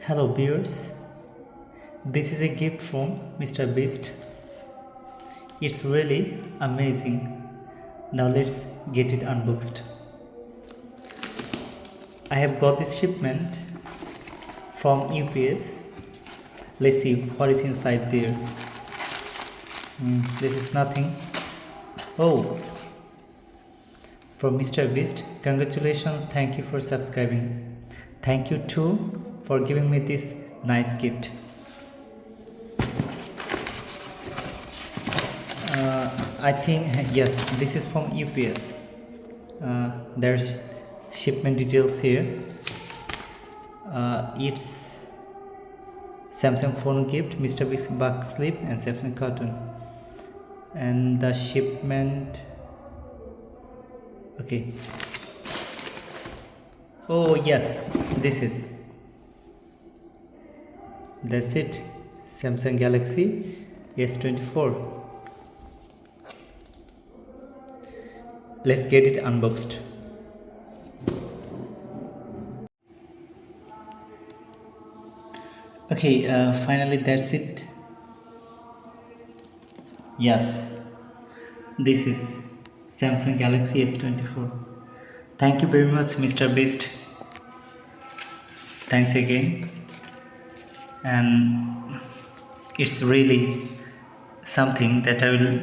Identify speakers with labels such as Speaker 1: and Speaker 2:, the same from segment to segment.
Speaker 1: Hello viewers, this is a gift from Mr. Beast. It's really amazing. Now let's get it unboxed. I have got this shipment from UPS. Let's see what is inside there. This is nothing. Oh, from Mr. Beast, congratulations, thank you for subscribing. Thank you too for giving me this nice gift. I think yes, this is from UPS. There's shipment details here. It's Samsung phone gift, Mr. Beast buck slip, and Samsung cartoon. And the shipment. Okay. Oh yes, this is. That's it. Samsung Galaxy S24. Let's get it unboxed. Okay, finally that's it. Yes, this is Samsung Galaxy S24. Thank you very much, Mr. Beast. Thanks again. And it's really something that I will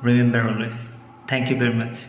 Speaker 1: remember always. Thank you very much.